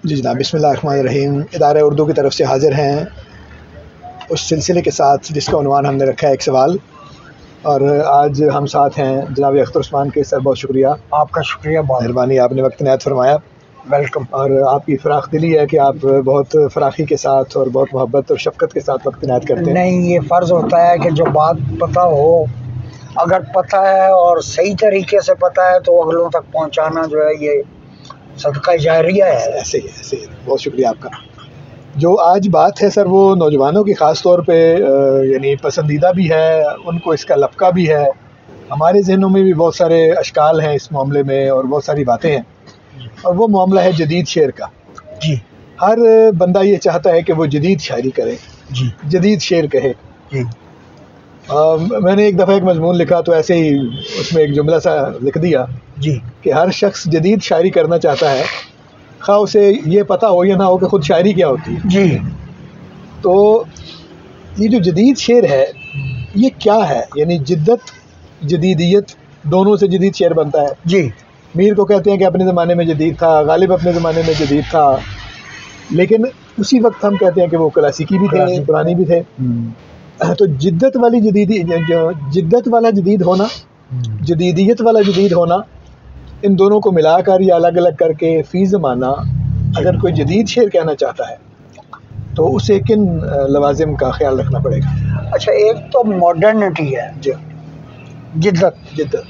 जी जनाब, बिस्मिल्लाहिर्रहमानिर्रहीम। इदारा उर्दू की तरफ से हाज़िर हैं उस सिलसिले के साथ जिसका उन्वान हमने रखा है एक सवाल। और आज हम साथ हैं जनाब अख्तर उस्मान के। सर बहुत शुक्रिया, आपका शुक्रिया, बहुत मेहरबानी, आपने वक्त इनायत फरमाया। वेलकम। और आपकी फ़राख दिली है कि आप बहुत फ़राखी के साथ और बहुत मोहब्बत और शफ़क़त के साथ वक्त इनायत करते हैं। नहीं, ये फ़र्ज़ होता है कि जो बात पता हो, अगर पता है और सही तरीके से पता है तो अगलों तक पहुंचाना जो है ये सदका जारिया है। ऐसे ही बहुत शुक्रिया आपका। जो आज बात है सर, वो नौजवानों की ख़ास तौर पे यानी पसंदीदा भी है, उनको इसका लपका भी है। हमारे जहनों में भी बहुत सारे अशकाल हैं इस मामले में और बहुत सारी बातें हैं। और वो मामला है जदीद शेर का। जी, हर बंदा ये चाहता है कि वो जदीद शायरी करे, जी, जदीद शेर कहे। जी, मैंने एक दफ़ा एक मजमून लिखा तो ऐसे ही उसमें एक जुमला सा लिख दिया जी, कि हर शख्स जदीद शायरी करना चाहता है, खा उसे ये पता हो या ना हो कि खुद शायरी क्या होती है। जी। तो ये जो जदीद शेर है ये क्या है? यानी जिद्दत, जदीदियत, दोनों से जदीद शेर बनता है। जी, मीर को कहते हैं कि अपने ज़माने में जदीद था, गालिब अपने ज़माने में जदीद था, लेकिन उसी वक्त हम कहते हैं कि वो क्लासिकी भी थे, पुरानी भी थे। तो जिद्दत वाली जदीदी, जिद्दत वाला जदीद होना, जदीदियत वाला जदीद होना, इन दोनों को मिलाकर या अलग अलग करके फ़ी ज़माना अगर कोई जदीद शेर कहना चाहता है तो उसे किन लवाजिम का ख्याल रखना पड़ेगा? अच्छा, एक तो मॉडर्निटी है, जी, जिद्दत,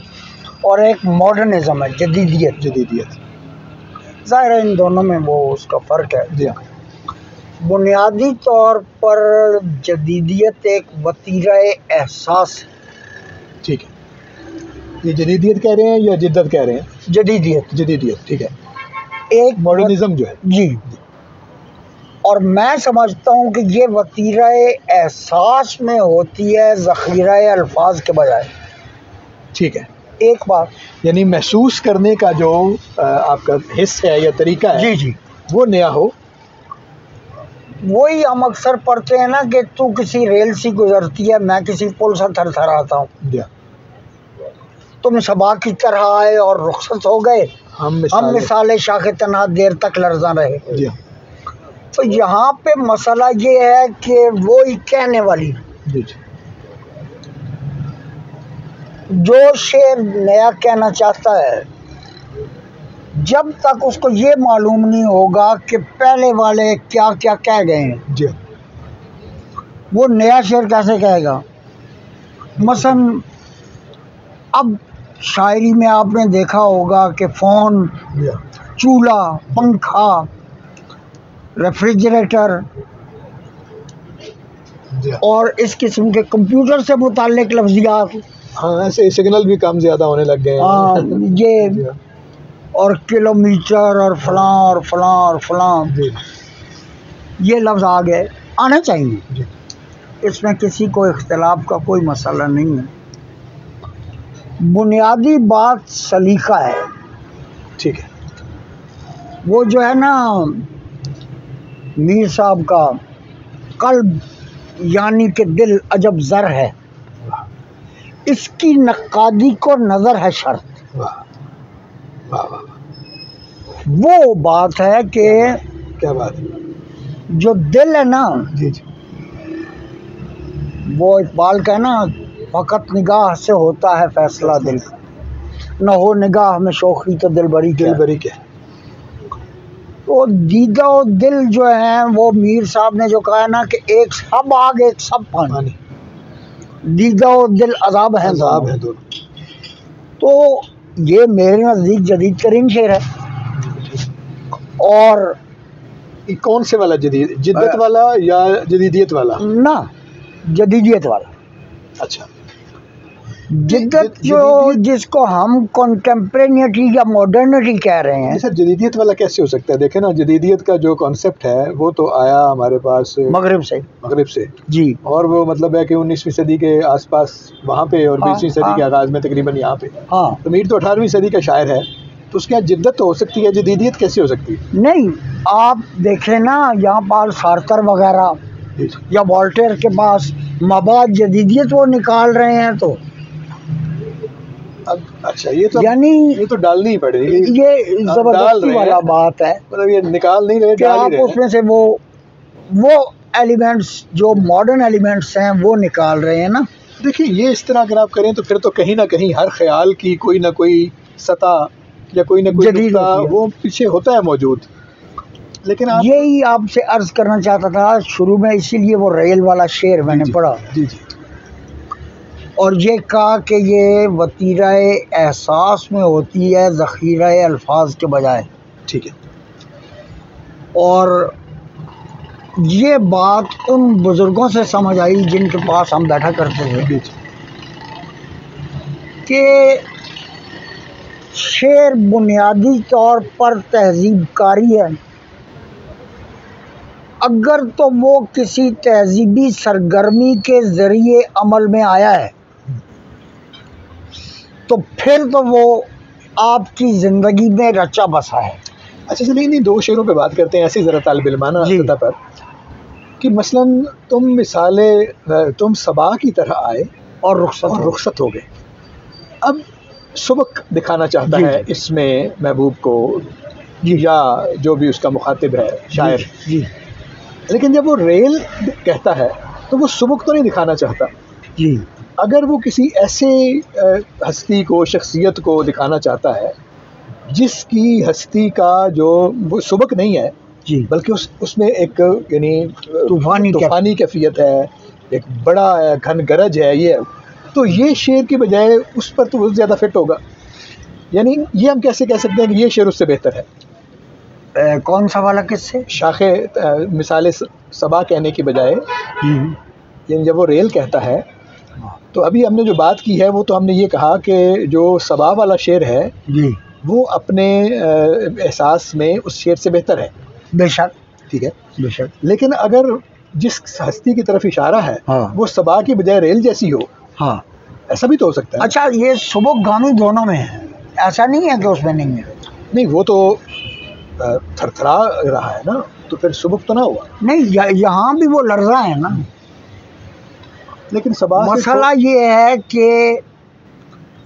और एक मॉडर्निज्म है, जदीदियत। ज़ाहिर है इन दोनों में वो उसका फ़र्क है। जी हाँ। बुनियादी तौर पर जदीदियत एक वतीरा एहसास है। ठीक है, ये जदीदियत कह रहे हैं या जिद्दत कह रहे हैं? जदीदियत, ठीक है। एक मॉडर्निज्म जो है। जी, और मैं समझता हूँ कि ये वतीरा एहसास में होती है, ज़ख़ीरा अल्फाज के बजाय। ठीक है, एक बात, यानी महसूस करने का जो आपका हिस्स है या तरीका है, जी, वो नया हो। वही हम अक्सर पढ़ते हैं ना कि तू किसी रेल सी गुजरती है, मैं किसी पुल सा थरथराता हूँ। जी, तुम सबा की तरह आए और रुखसत हो गए, हम मिसाले शाखे तन्हा देर तक लर्जा रहे। जी, तो यहाँ पे मसला ये है कि वो ही कहने वाली जी, जो शेर नया कहना चाहता है, जब तक उसको ये मालूम नहीं होगा कि पहले वाले क्या क्या कह गए हैं, जी, वो नया शेर कैसे कहेगा। मसलन अब शायरी में आपने देखा होगा कि फ़ोन, चूल्हा, पंखा, रेफ्रिजरेटर और इस किस्म के कंप्यूटर से मुताल्लिक लफ्ज़ियात, हाँ, ऐसे सिग्नल भी कम ज़्यादा होने लग गए हैं। हाँ, ये और किलोमीटर और फलां, ये लफ्ज़ आ गए, आने चाहिए। इसमें किसी को इख्तिलाफ का कोई मसला नहीं है। बुनियादी बात सलीका है। ठीक है, वो जो है ना मीर साहब का कल्ब यानी कि दिल अजब ज़र है, इसकी नक्कादी को नज़र है शर्त। वाह वाह वाह, वो बात है कि क्या बात है। जो दिल है ना, जी जी, वो इकबाल का है ना, फ़कत निगाह से होता है फैसला दिल का, न हो निगाह में शोखी तो दिल बरी क्या। तो दीदा और दिल जो है, वो मीर साहब ने जो कहा है ना कि एक सब आग एक सब पानी, दीदा और दिल अजाब है दोनों। तो ये मेरे नज़दीक जदीद तरीन शेर है। और कौन से वाला जदीद, जिद्दत वाला या जदीदियत वाला? ना, जदीदियत वाला। अच्छा, जिद्दत जो जिसको हम कॉन्टेम्परेनिटी या मॉडर्निटी कह रहे हैं। सर जदीदियत वाला कैसे हो सकता है? देखें ना, जदीदियत का जो कॉन्सेप्ट है वो तो आया हमारे पास मगरिब से जी, और वो मतलब है कि 19वीं सदी के आसपास वहाँ पे और 20वीं सदी के आगाज़ में तकरीबन यहाँ पे। हाँ, तो मीर तो 18वीं सदी का शायर है, तो उसके यहाँ जिद्दत तो हो सकती है, जदीदियत कैसे हो सकती है? नहीं, आप देखें ना, यहाँ पर सार्थर वगैरह या वॉल्टेयर के पास मबाद जदीदियत वो निकाल रहे हैं, तो अब अच्छा ये तो यानी ये तो डालनी ही पड़ेगी, ये जबरदस्ती वाला बात है, मतलब ये निकाल नहीं रहे, कि आप उसमें से वो एलिमेंट्स जो मॉडर्न एलिमेंट्स हैं वो निकाल रहे हैं ना। देखिए ये इस तरह अगर आप करें तो फिर तो कहीं ना कहीं हर ख्याल की कोई ना कोई सतह या कोई ना कोई नुक्ता वो पीछे होता है मौजूद। लेकिन आप यही आपसे अर्ज करना चाहता था शुरू में, इसीलिए वो रेल वाला शेर मैंने पढ़ा। जी जी। और ये कहा कि ये वतीराए एहसास में होती है ज़ख़ीराए अल्फाज के बजाय। ठीक है। और ये बात उन बुज़ुर्गों से समझ आई जिनके पास हम बैठा करते थे कि शेर बुनियादी तौर पर तहज़ीबकारी है, अगर तो वो किसी तहज़ीबी सरगर्मी के ज़रिए अमल में आया है तो फिर तो वो आपकी ज़िंदगी में रचा बसा है। अच्छा चलिए इन्हीं दो शेरों पे बात करते हैं ऐसी ज़रा तालिब-इल्माना सतह पर कि मसलन तुम सबा की तरह आए और रुखसत हो गए। अब सुबक दिखाना चाहता है इसमें महबूब को या जो भी उसका मुखातिब है शायर जी। लेकिन जब वो रेल कहता है तो वो सुबक तो नहीं दिखाना चाहता जी। अगर वो किसी ऐसे हस्ती को, शख्सियत को दिखाना चाहता है जिसकी हस्ती का जो वो सुबक नहीं है जी, बल्कि उसमें एक यानी तूफानी कैफियत है, एक बड़ा घन गरज है, ये तो ये शेर की बजाय उस पर तो ज़्यादा फिट होगा। यानी ये हम कैसे कह सकते हैं कि ये शेर उससे बेहतर है? कौन सा वाला किससे? शाखे मिसाले सबा कहने की बजाय यानी जब वो रेल कहता है तो अभी हमने जो बात की है वो तो हमने ये कहा कि जो सबा वाला शेर है जी वो अपने एहसास में उस शेर से बेहतर है। बेशक, ठीक है, बेशक। लेकिन अगर जिस हस्ती की तरफ इशारा है वो सबा की बजाय रेल जैसी हो, हाँ ऐसा भी तो हो सकता है। अच्छा ये सुबक गामी दोनों में है, ऐसा नहीं है कि उसमें नहीं है। नहीं वो तो थरथरा रहा है ना, तो फिर सुबक तो ना हुआ। नहीं यहाँ भी वो लड़ रहा है ना। लेकिन सबा मसला ये है कि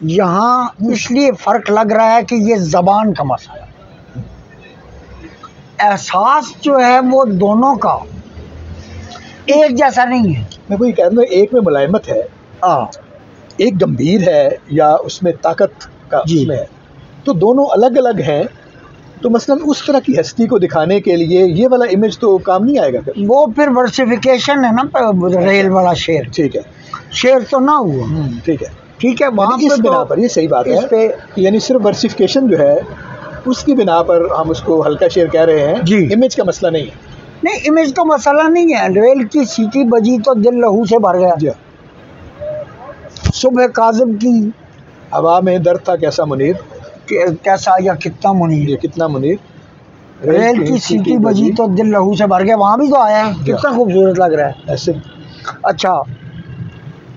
यहाँ इसलिए फ़र्क लग रहा है कि ये ज़बान का मसला है। एहसास जो है वो दोनों का एक जैसा नहीं है। मैं वही कह रहा हूँ, एक में मुलायमत है, एक गंभीर है या उसमें ताकत का उसमें है, तो दोनों अलग अलग हैं। तो मसलन उस तरह की हस्ती को दिखाने के लिए ये वाला इमेज तो काम नहीं आएगा फिर। वो फिर वर्सिफिकेशन है ना रेल वाला शेर। ठीक है, शेर तो ना हुआ। ठीक है, ठीक है। वहाँ इस बिना पर ये सही बात है पे यानी सिर्फ वर्सिफिकेशन जो है उसकी बिना पर हम उसको हल्का शेर कह रहे हैं जी। इमेज का मसला नहीं है। नहीं इमेज तो मसला नहीं है। रेल की सीटी बजी तो दिल लहू से भर गया। सुबह काज़िम की हवा में दर्द था कैसा मुनीर, कैसा या कितना मुनीर, ये कितना मुनीर। रेल की सीटी बजी तो दिल लहू से भर गया, वहाँ भी तो आया है, कितना खूबसूरत लग रहा है ऐसे। अच्छा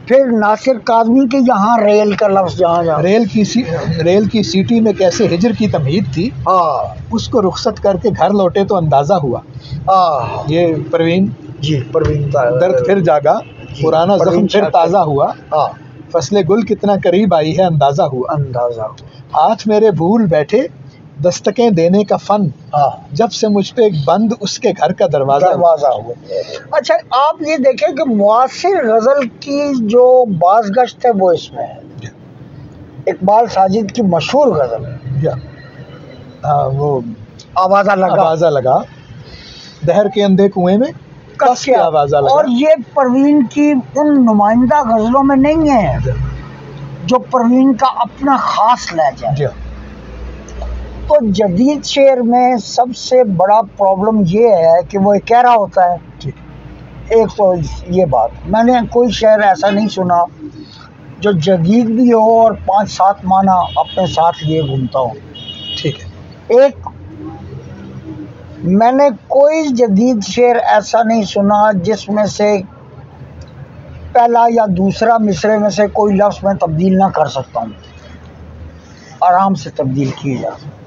फिर नासिर काज़मी के यहाँ रेल का लफ्ज़ जहाँ रेल की सीटी में कैसे हिजर की तमहीद थी, उसको रुखसत करके घर लौटे तो अंदाज़ा हुआ। ये परवीन जी, परवीन दर्द फिर जागा, पुराना ज़ख्म फिर ताज़ा हुआ, फसले गुल कितना करीब आई है अंदाज़ा हुआ। हाथ मेरे भूल बैठे दस्तकें देने का फन, जब से मुझ पे बंद उसके घर का दरवाजा हुआ। अच्छा आप ये देखें कि मुआसिर गज़ल की जो बाज़गश्त है वो इसमें है। इकबाल साजिद की मशहूर गज़ल वो आवाज़ा लगा दहर के अंधे कुएं में कस के आवाज़ा लगा। और ये परवीन की उन नुमाइंदा गज़लों में नहीं है जो परवीन का अपना ख़ास लहजा है। तो जदीद शेर में सबसे बड़ा प्रॉब्लम ये है कि वो कह रहा होता है। एक तो ये बात, मैंने कोई शेर ऐसा नहीं सुना जो जदीद भी हो और 5-7 माना अपने साथ लिए घूमता हो। ठीक है। एक मैंने कोई जदीद शेर ऐसा नहीं सुना जिसमें से पहला या दूसरा मिसरे में से कोई लफ्ज़ मैं तब्दील ना कर सकता हूँ, आराम से तब्दील किए जा सकते।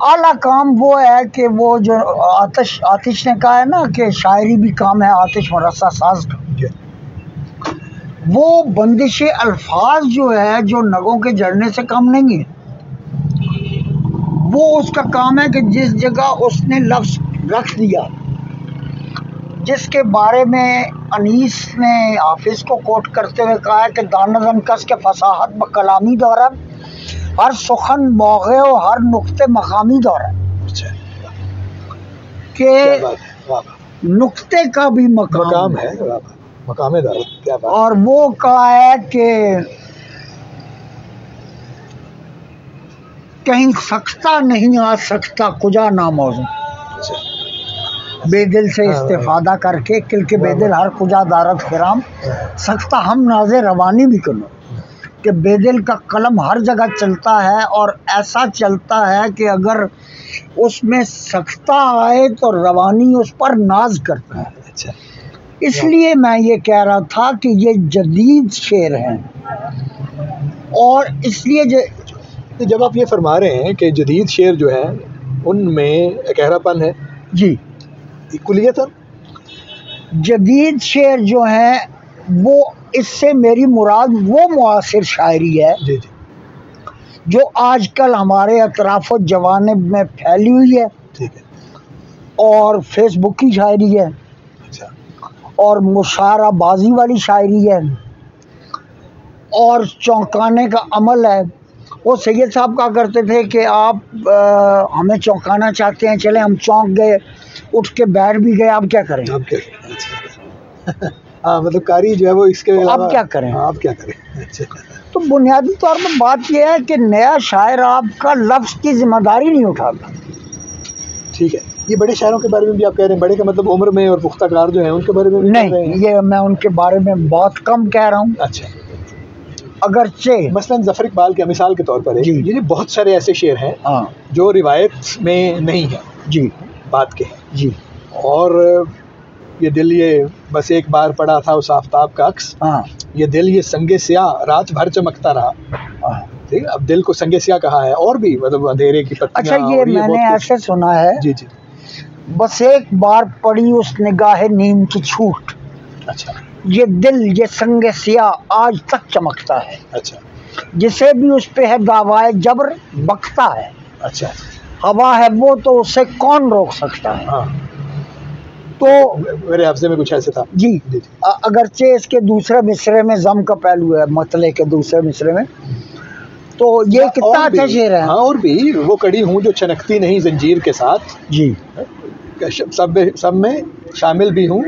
आला काम वो है कि वो जो आतिश ने कहा है ना कि शायरी भी काम है आतिश में रस्सा साज का, वो बंदिश अल्फाज जो है, जो नगों के जड़ने से कम नहीं है। वो उसका काम है कि जिस जगह उसने लफ्ज रख दिया, जिसके बारे में अनीस ने हाफिज को कोट करते हुए कहा है कि दानदन कस के फसाहत ब कलामी दौरा, हर सुखन मौगे और हर नुक्ते मकामी दौरा। के नुक्ते का भी मकाम है, मकाम दौरा। क्या बात। और वो कहा है कि कहीं सख्ता नहीं आ सकता कुजा नामौजू, बेदिल से इस्तेफादा करके किल के बेदिल हर कुजा दारत खिराम सख्ता हम नाज़े रवानी भी करो, कि बेदिल का कलम हर जगह चलता है और ऐसा चलता है कि अगर उसमें सख्ता आए तो रवानी उस पर नाज करता है। अच्छा, इसलिए मैं ये कह रहा था कि ये जदीद शेर हैं, और इसलिए जब आप ये फरमा रहे हैं कि जदीद शेर जो है उनमें गहरापन है जी, कुलियतन जदीद शेर जो है वो, इससे मेरी मुराद वो मुआसिर शायरी है जी जी, जो आजकल हमारे अतराफ जवानिब में फैली हुई है। ठीक है। और फेसबुक की शायरी है। अच्छा। और मुशाराबाजी वाली शायरी है और चौंकाने का अमल है। वो सैयद साहब कहा करते थे कि आप हमें चौंकाना चाहते हैं, चले हम चौंक गए, उठ के बैठ भी गए, आप क्या करें? आप क्या करें? अच्छा। हाँ, मतलब कारी जो है वो इसके अलावा आप क्या करें? आप क्या करें? अच्छा। तो बुनियादी तौर पर बात यह है कि नया शायर आपका लफ्ज़ की जिम्मेदारी नहीं उठाता। ठीक है। ये बड़े शायरों के बारे में भी आप कह रहे हैं, बड़े का मतलब उम्र में और पुख्ता कार जो है उनके बारे में नहीं, ये मैं उनके बारे में बहुत कम कह रहा हूँ। अच्छा। अगरचे मसलन ज़फ़र इक़बाल के मिसाल के तौर पर जी, ये बहुत सारे ऐसे शेर हैं हाँ, जो रिवायत में नहीं है जी, बात के हैं जी, और ये दिल ये बस एक बार पड़ा था उस आफताब का अक्स, हाँ, ये दिल ये संगे स्याह रात भर चमकता रहा। ठीक है, अब दिल को संगे स्याह कहा है, और भी मतलब अंधेरे की पत्तियां। अच्छा, ये मैंने ऐसे सुना है। जी जी। बस एक बार पड़ी उस निगाह नीम की छूट, अच्छा, ये दिल ये संगे सियाह आज तक चमकता है। अच्छा, जिसे भी उस पे है दावाए जबर बकता है। अच्छा, हवा है वो तो उसे कौन रोक सकता है। हाँ। तो मेरे हफ्ते में कुछ ऐसे था। जी, जी, जी। अगरचे इसके दूसरे मिसरे में जम का पहलू है, मतले के दूसरे मिसरे में, तो ये कितना अच्छा शेर है। हाँ, और भी वो कड़ी हूँ जो छनकती नहीं जंजीर के साथ, जी, सब में शामिल भी हूँ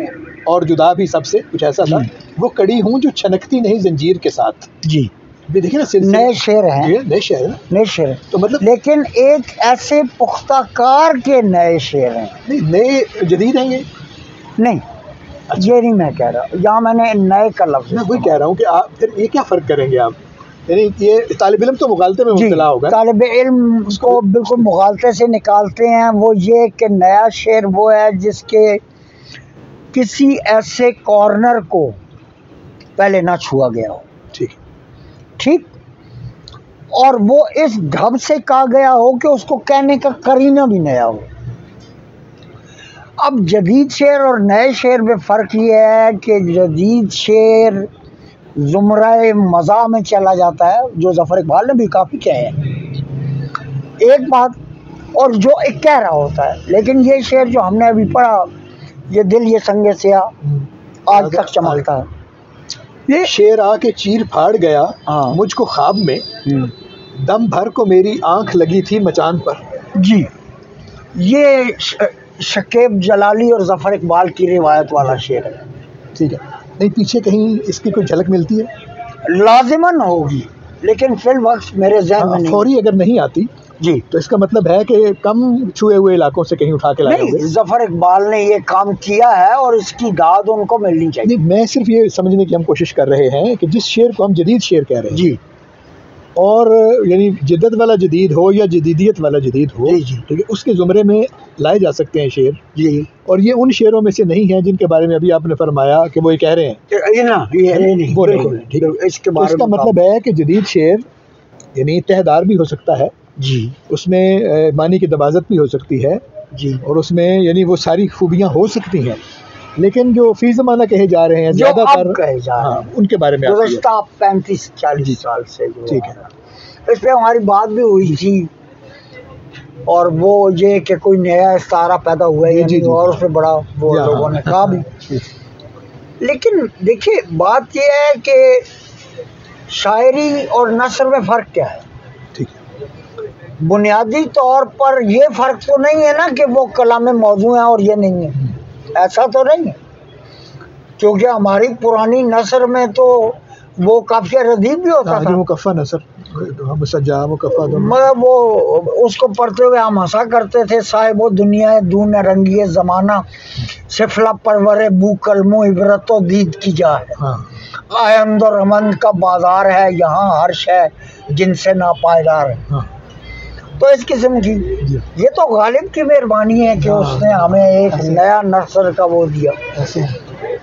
और जुदा भी सबसे, कुछ ऐसा था। वो कड़ी हूँ जो छनकती नहीं जंजीर के साथ। जी, भी देखिए ना, नए शेर हैं, नए शेर है, नए शेर है। तो मतलब लेकिन एक ऐसे पुख्ता कार के नए शेर हैं। नहीं, नए जदीद हैं ये नहीं। अच्छा। ये नहीं मैं कह रहा, यहाँ मैंने नए का लफ्ज़, मैं वही कह रहा हूँ कि आप फिर ये क्या फ़र्क करेंगे आप, यानी ये तालिब इल्म तो मुगालते में मुब्तला होगा। तालिब इल्म को बिल्कुल मुगालते से निकालते हैं। वो ये कि नया शेर वो है जिसके किसी ऐसे कॉर्नर को पहले ना छुआ गया हो। ठीक ठीक, और वो इस ढब से कहा गया हो कि उसको कहने का करीना भी नया हो। अब जदीद शेर और नए शेर में फ़र्क ये है कि जदीद शेर ज़ुमरे मज़ा में चला जाता है, जो ज़फ़र इक़बाल ने भी काफ़ी कहे हैं एक बात, और जो एक कह रहा होता है। लेकिन ये शेर जो हमने अभी पढ़ा, ये दिल ये संगे स्याह आज तक चमकता है, ये शेर आके चीर फाड़ गया मुझको ख्वाब में, दम भर को मेरी आंख लगी थी मचान पर। जी, ये शकीब जलाली और ज़फ़र इक़बाल की रिवायत वाला शेर है। ठीक है, नहीं पीछे कहीं इसकी कोई झलक मिलती है? लाजिमन होगी, लेकिन फिल वक्त मेरे ज़हन में फौरी अगर नहीं आती जी, तो इसका मतलब है कि कम छुए हुए इलाकों से कहीं उठा के लाए होंगे। ज़फ़र इक़बाल ने ये काम किया है और इसकी दाद उनको मिलनी चाहिए। नहीं, मैं सिर्फ ये समझने की हम कोशिश कर रहे हैं कि जिस शेर को हम जदीद शेर कह रहे हैं जी, और यानी जिद्दत वाला जदीद हो या जदीदियत वाला जदीद हो, ठीक है, उसके ज़ुमरे में लाए जा सकते हैं शेर जी, और ये उन शेरों में से नहीं है जिनके बारे में अभी आपने फरमाया कि वो ये कह रहे हैं। ये नहीं, वो नहीं, ठीक है। इसका मतलब है कि जदीद शेर यानी तहदार भी हो सकता है जी, उसमें मानी की दबाजत भी हो सकती है जी, और उसमें यानी वो सारी खूबियाँ हो सकती हैं, लेकिन जो फी ज़माना कहे जा रहे हैं जो ज़्यादातर अब कहे जा रहे हाँ, हैं उनके बारे में गुज़श्ता 35-40 साल से जो ठीक है। इस पे हमारी बात भी हुई थी, और वो ये कि कोई नया इस्तारा पैदा हुआ है जी, या जी, नहीं, जी। और उसमें बड़ा वो हाँ, लोगों ने कहा भी। जी, लेकिन देखिए बात ये है कि शायरी और नस्र में फ़र्क क्या है। ठीक है। बुनियादी तौर पर ये फ़र्क तो नहीं है ना कि वो कलाम मौजू है और ये नहीं है, ऐसा तो नहीं है, क्योंकि हमारी पुरानी नस्र में तो वो काफिया रदीफ भी होता था। वो कफ़ा नसर हम सजा वो कफ़ा मगर वो उसको पढ़ते हुए हम हंसा करते थे, साहिब वो दुनिया दून रंगी ज़माना सिफला परवरे बू कलमो इबरतो दीद की जा है। हाँ आयंद और अमन का बाजार है, यहाँ हर शय जिनसे नापायदार है। हाँ तो इस किस्म की जी ये तो गालिब की मेहरबानी है कि हाँ, उसने हमें एक नया नस्र का वो दिया। ऐसे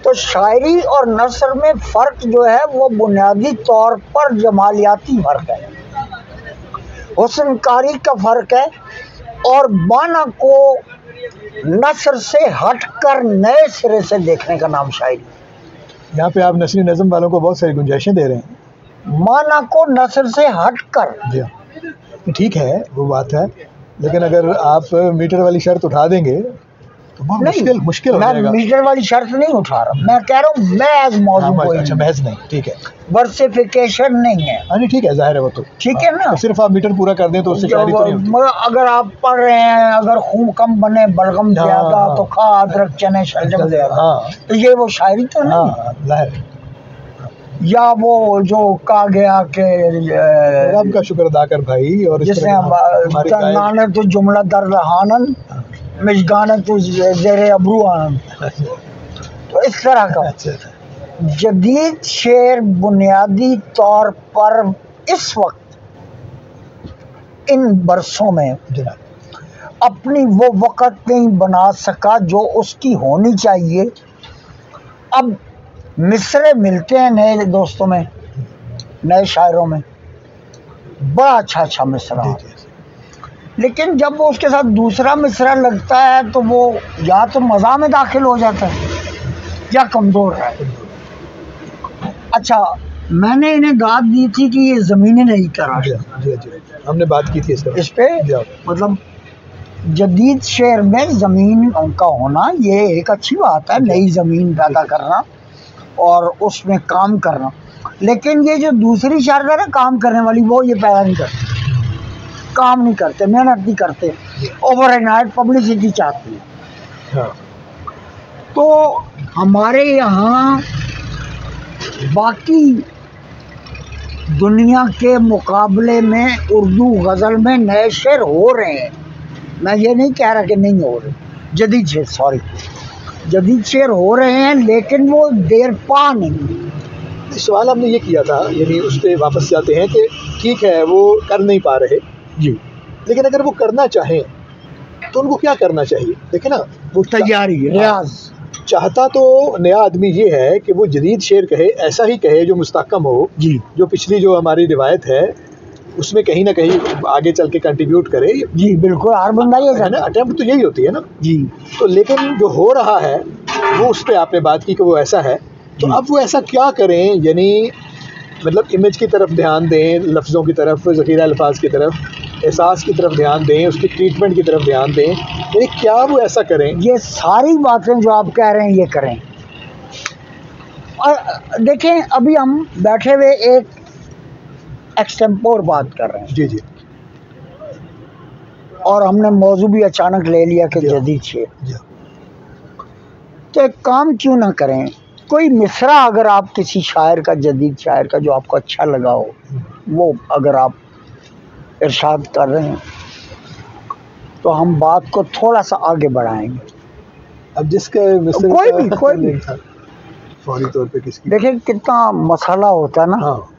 तो शायरी और नस्र में फ़र्क जो है वो बुनियादी तौर पर जमालियाती फ़र्क है, हुस्नकारी का फ़र्क है, और माना को नस्र से हटकर नए सिरे से देखने का नाम शायरी। यहाँ पे आप नस्री नज़म वालों को बहुत सारी गुंजाइशें दे रहे हैं। माना को नस्र से हटकर, जी हाँ ठीक है वो बात है, लेकिन अगर आप मीटर वाली शर्त उठा देंगे तो बहुत मुश्किल हो मैं जाएगा। मीटर वाली शर्त नहीं उठा रहा, मैं कह रहा हूँ महज मौजू कोई अच्छा महज नहीं, ठीक है, वर्सिफिकेशन नहीं है। हाँ नहीं ठीक है, जाहिर है वो तो ठीक है ना, तो सिर्फ आप मीटर पूरा कर दें तो उससे शायरी तो नहीं होती। मगर अगर आप पढ़ रहे हैं अगर खून कम बने बलगम ज्यादा हाँ, तो खा अदरक चने शलजम ज्यादा, हाँ तो ये वो शायरी तो नहीं है। हाँ जाहिर है। या वो जो कहा गया कि रब का शुक्र अदा कर भाई, और इस जिसने तरह हमारे नाने तो जुमला दर रहानन मिजगाने तो जेरे अबरू आनंद, तो इस तरह का जदीद शेर बुनियादी तौर पर इस वक्त इन बरसों में अपनी वो वक़्त नहीं बना सका जो उसकी होनी चाहिए। अब मिसरे मिलते हैं नए दोस्तों में, नए शायरों में, बड़ा अच्छा अच्छा मिसरा, लेकिन जब वो उसके साथ दूसरा मिसरा लगता है तो वो या तो मज़ा में दाखिल हो जाता है या कमज़ोर है। अच्छा, मैंने इन्हें दाद दी थी कि ये ज़मीनें नहीं करा, हमने बात की थी इस पे मतलब जदीद शेर में ज़मीन का होना ये एक अच्छी बात है, नई ज़मीन पैदा करना और उसमें काम करना। लेकिन ये जो दूसरी शर्त है ना काम करने वाली, वो ये पैदा नहीं करते, काम नहीं करते, मेहनत नहीं करते, ओवरनाइट पब्लिसिटी चाहते हैं। तो हमारे यहाँ बाकी दुनिया के मुकाबले में उर्दू गज़ल में नए शेर हो रहे हैं, मैं ये नहीं कह रहा कि नहीं हो रहे, जदीद शेर जदीद शेर हो रहे हैं, लेकिन वो देर पा नहीं। सवाल हमने ये किया था, यानी उस पर वापस जाते हैं कि ठीक है वो कर नहीं पा रहे जी, लेकिन अगर वो करना चाहें तो उनको क्या करना चाहिए? देखे ना, वो तैयारी रियाज चाहता तो नया आदमी ये है कि वो जदीद शेर कहे, ऐसा ही कहे जो मुस्तहकम हो जी, जो पिछली जो हमारी रिवायत है उसमें कहीं ना कहीं आगे चल के कंट्रीब्यूट करे। जी बिल्कुल, हर बंदा ये है ना, अटेम्प्ट तो यही होती है ना जी। तो लेकिन जो हो रहा है वो उस पर आपने बात की कि वो ऐसा है, तो अब वो ऐसा क्या करें, यानी मतलब इमेज की तरफ ध्यान दें, लफ्ज़ों की तरफ, ज़ख़ीरा अल्फाज की तरफ, एहसास की तरफ ध्यान दें, उसकी ट्रीटमेंट की तरफ ध्यान दें, यानी क्या वो ऐसा करें? ये सारी बातें जो आप कह रहे हैं ये करें। और देखें अभी हम बैठे हुए एक एक्सटेम्पोर बात कर रहे हैं, जी जी, और हमने मौजू भी अचानक ले लिया कि जदीद शेर, तो एक काम क्यों ना करें, कोई मिसरा अगर आप किसी शायर का, जदीद शायर का जो आपको अच्छा लगा हो, वो अगर आप इरशाद कर रहे हैं तो हम बात को थोड़ा सा आगे बढ़ाएंगे। अब जिसका कोई भी फौरी तौर पे किसकी, देखिए कितना मसाला होता है ना। हाँ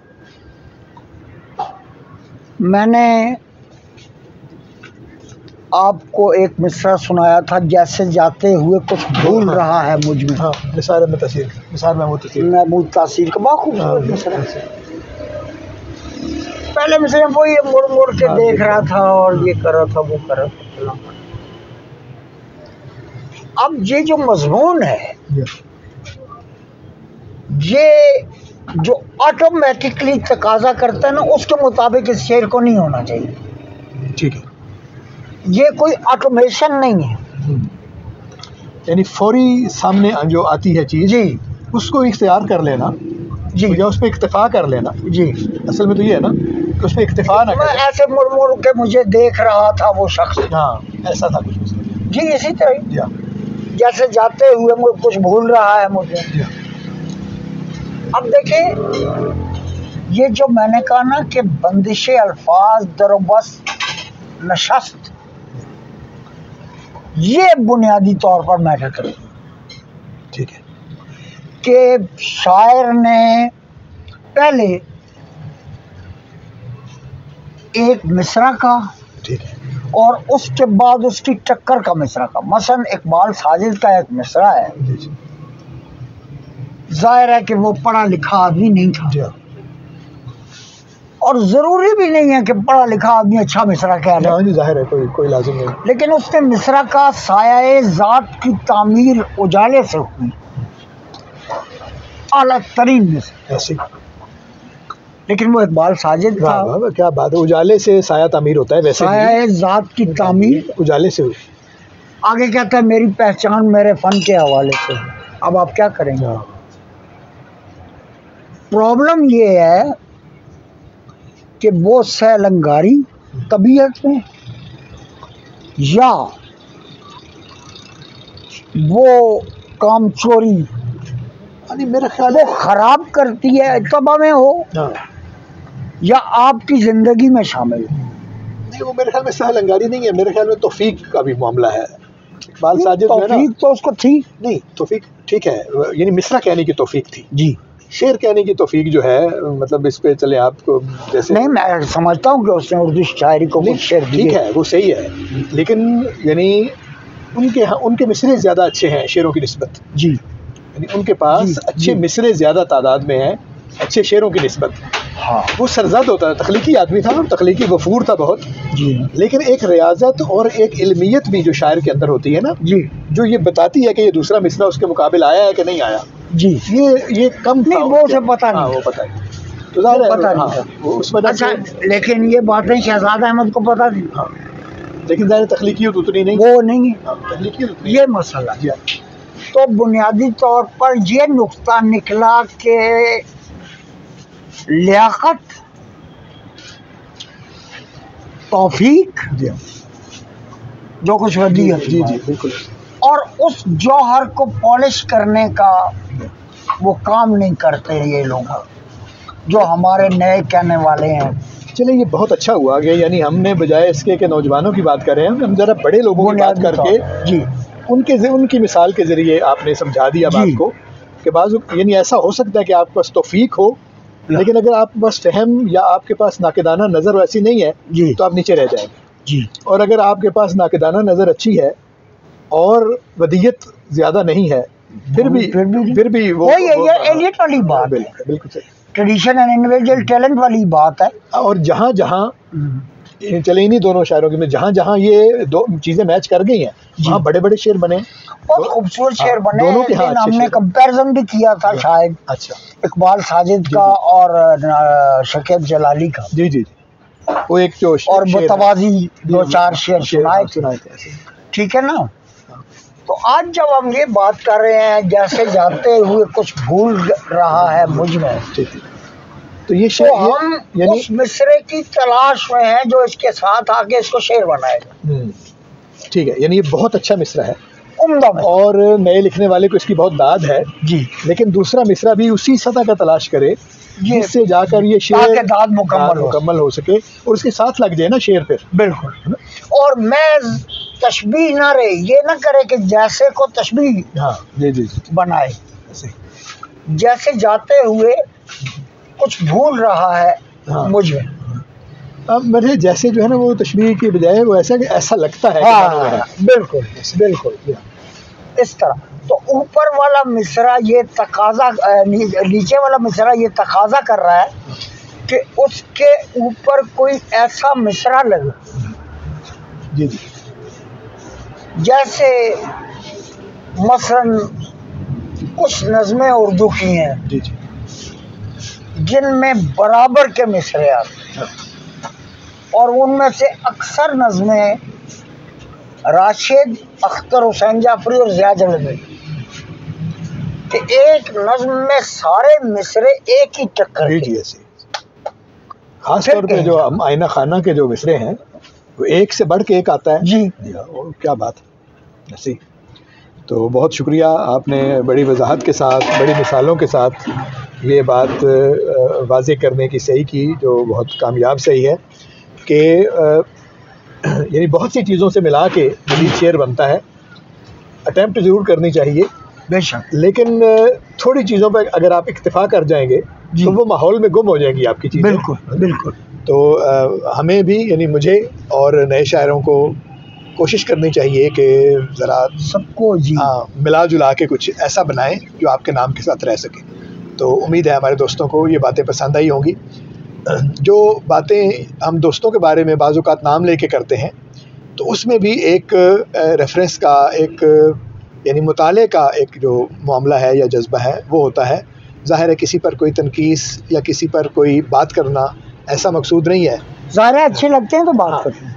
मैंने आपको एक मिसरा सुनाया था, जैसे जाते हुए कुछ भूल रहा है मुझ में, हाँ, निसार महमूद तासीर का बहुत खूबसूरत मिसरा। पहले मिसरे वो ये मुड़ मुड़ के देख रहा था और ये कर रहा था, वो कर रहा था। अब ये जो मजमून है, ये जो ऑटोमेटिकली तकाजा करता है ना, उसके मुताबिक इस शेर को नहीं होना चाहिए। ठीक है, ये कोई ऑटोमेशन नहीं है। यानी फौरी सामने जो आती है चीज जी उसको इख्तियार कर लेना जी या उस पर इक्तफा कर लेना। जी, असल में तो ये है ना कि उस पर इक्तफा ना मैं करें। ऐसे मुड़ मुड़ के मुझे देख रहा था वो शख्स। हाँ, ऐसा था कुछ जी इसी तरह जी हाँ, जैसे जाते हुए मुझे कुछ भूल रहा है मुझे। जी हाँ, अब देखिए, ये जो मैंने कहा ना कि बंदिश अल्फाज दरोबस नशस्त, ये बुनियादी तौर पर मैटर करती है ठीक है, कि शायर ने पहले एक मिसरा का ठीक है, और उसके बाद उसकी टक्कर का मिसरा का। मसलन इकबाल साजिद का एक मिसरा है, जी जी जाहिर है कि वो पढ़ा लिखा आदमी नहीं था, जी हाँ, और जरूरी भी नहीं है कि पढ़ा लिखा आदमी अच्छा मिसरा कह ले, हाँ जी, जाहिर है कोई लाजिम नहीं। लेकिन उसने मिसरा का साया जात की तामीर उजाले से हुई, आला तरीन मिसरा। ऐसे लेकिन वो इकबाल साजिद था। वाह वाह, क्या बात है, उजाले से साया तामीर होता है। वैसे साया जात की तामीर उजाले से हुई। आगे कहता है मेरी पहचान मेरे फन के हवाले से है। अब आप क्या करेंगे? प्रॉब्लम ये है कि वो सैलंगारी तबीयत में या वो काम चोरी यानी मेरा ख्याल वो खराब करती है तबा में हो हाँ, या आपकी जिंदगी में शामिल हो। नहीं वो मेरे ख्याल में सहलंगारी नहीं है, मेरे ख्याल में तौफीक का भी मामला है। इकबाल साजिद जो है ना, तौफीक तो उसको थी नहीं तौफीक ठीक है, यानी मिसरा कहने की तौफीक थी, जी। शेर कहने की तौफीक जो है, मतलब इस पे चले आपको जैसे नहीं, मैं समझता हूँ कि उसने उर्दू शायरी को कुछ शेर ठीक है, वो सही है, लेकिन यानी उनके मिसरे ज्यादा अच्छे हैं शेरों की निस्बत। जी, यानी उनके पास जी, अच्छे जी। मिसरे ज्यादा तादाद में हैं अच्छे शेरों की निस्बत। हाँ वो सरजद होता है, तख्लीकी आदमी था और तख्लीकी गफूर था बहुत, जी लेकिन एक रियाजत और एक इल्मियत भी जो शायर के अंदर होती है ना, जी जो ये बताती है कि ये दूसरा मिसरा उसके मुकाबिल आया है कि नहीं आया, जी। ये कम था। नहीं, वो उसे पता नहीं हाँ, था। वो पता नहीं, तो ज़ाहिर है, पता नहीं हाँ, था। वो उस वजह अच्छा, से, लेकिन ये बातें शहजाद अहमद को पता थी। हाँ, लेकिन ज़ाहिर तख्लीकियत उतनी नहीं, वो नहीं है, हाँ, तख्लीकियत उतनी ये मसला। जी हाँ, तो बुनियादी तौर पर ये नुक्ता निकला कि लियाकत, तौफीक, जी हाँ, जो कुछ वदी है, जी जी बिल्कुल, और उस जौहर को पॉलिश करने का वो काम नहीं करते ये लोग जो हमारे नए कहने वाले हैं। चले ये बहुत अच्छा हुआ कि यानी हमने बजाय इसके कि नौजवानों की बात कर रहे हैं, हम ज़रा बड़े लोगों की बात करके जी उनकी मिसाल के ज़रिए आपने समझा दिया बात जी। को कि बाज़ यानी ऐसा हो सकता है कि आपके पास तौफीक हो, लेकिन अगर आपके पास फहम या आपके पास नाकिदाना नज़र वैसी नहीं है जी तो आप नीचे रह जाएंगे, जी और अगर आपके पास नाकिदाना नज़र अच्छी है और वदियत ज़्यादा नहीं है फिर भी वो ये एलियट वाली बात है, बिल्कुल सही। ट्रेडिशन एंड इंडिविजुअल टैलेंट वाली बात है। और जहाँ जहाँ चले इन्हीं दोनों शायरों की में जहाँ जहाँ ये दो चीज़ें मैच कर गई हैं वहाँ बड़े बड़े शेर बने, बहुत खूबसूरत शेर बने, दोनों के लेकिन अच्छे हमने शेर। कंपैरिजन भी किया था शायद अच्छा, इकबाल साजिद का और शकीब जलाली का, जी जी, वो एक जो और शेर है। मुतवाजी दो चार शेर सुनाए थे, ऐसे। ठीक है ना। तो आज जब हम ये बात कर रहे हैं जैसे जाते हुए कुछ भूल रहा है मुझ में, ठीक है, तो ये शेर तो हम यानी उस मिसरे की तलाश में हैं जो इसके साथ आके इसको शेर बनाएगा। ठीक है, यानी ये बहुत अच्छा मिसरा है, उम्दा में और नए लिखने वाले को इसकी बहुत दाद है जी, लेकिन दूसरा मिसरा भी उसी सतह का तलाश करे ये जिससे जाकर ये ताकि शेर दाद मुकम्मल हो सके और उसके साथ लग जाए ना शेर फिर। बिल्कुल। और मैं तशबीह ना रहे, ये ना करे कि जैसे को तशबीह हाँ जी जी जी, बनाए, ऐसे। जैसे जाते हुए कुछ भूल रहा है हाँ। मुझे। अब मेरे जैसे जो है ना वो तशबीह की बजाय वो ऐसा लगता है कि बना हुआ है। बिल्कुल बिल्कुल इस तरह। तो ऊपर वाला मिसरा ये तकाजा, नीचे वाला मिसरा ये तकाजा कर रहा है कि उसके ऊपर कोई ऐसा मिसरा लगे जी जी, जैसे मसलन कुछ नज़में उर्दू की हैं जी जी, जिनमें बराबर के मिसरे आते हैं, और उनमें से अक्सर नज़में राशिद, अख्तर हुसैन जाफरी और ज़िया जलालुद्दीन कि एक नज़्म में सारे मिसरे एक ही टक्कर जी के। जी, ऐसे खास तौर पे जो हम आईना खाना के जो मिसरे हैं वो एक से बढ़ के एक आता है जी और क्या बात है ऐसी। तो बहुत शुक्रिया, आपने बड़ी वजाहत के साथ, बड़ी मिसालों के साथ ये बात वाज़ेह करने की सही की, जो बहुत कामयाब सही है कि यानी बहुत सी चीज़ों से मिला के जदीद शेर बनता है। अटैम्प्ट ज़रूर करनी चाहिए, बेशक, लेकिन थोड़ी चीज़ों पर अगर आप इक्तफा कर जाएंगे तो वो माहौल में गुम हो जाएगी आपकी चीज़ें। बिल्कुल बिल्कुल। तो हमें भी, यानी मुझे और नए शायरों को कोशिश करनी चाहिए कि ज़रा सबको जी मिला जुला के कुछ ऐसा बनाएं जो आपके नाम के साथ रह सके। तो उम्मीद है हमारे दोस्तों को ये बातें पसंद आई होंगी। जो बातें हम दोस्तों के बारे में बाज़ औक़ात नाम लेके करते हैं तो उसमें भी एक रेफरेंस का, एक यानी मुताले का एक जो मामला है या जज्बा है वो होता है। ज़ाहिर है किसी पर कोई तनकीस या किसी पर कोई बात करना ऐसा मकसूद नहीं है। ज़ाहिर है अच्छे लगते हैं तो बात करते हैं,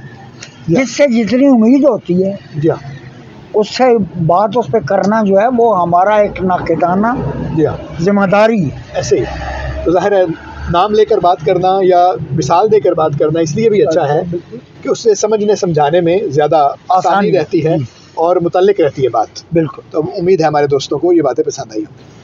जिससे जितनी उम्मीद होती है जी हाँ, उससे बात उस पर करना जो है वो हमारा एक नाक़िदाना जी हाँ, जिम्मेदारी है। ऐसे ही। तो ज़ाहिर है नाम लेकर बात करना या मिसाल देकर बात करना इसलिए भी अच्छा है कि उससे समझने समझाने में ज़्यादा आसानी रहती है और मुतल्लिक रहती है बात। बिल्कुल। तो उम्मीद है हमारे दोस्तों को ये बातें पसंद आई होंगी।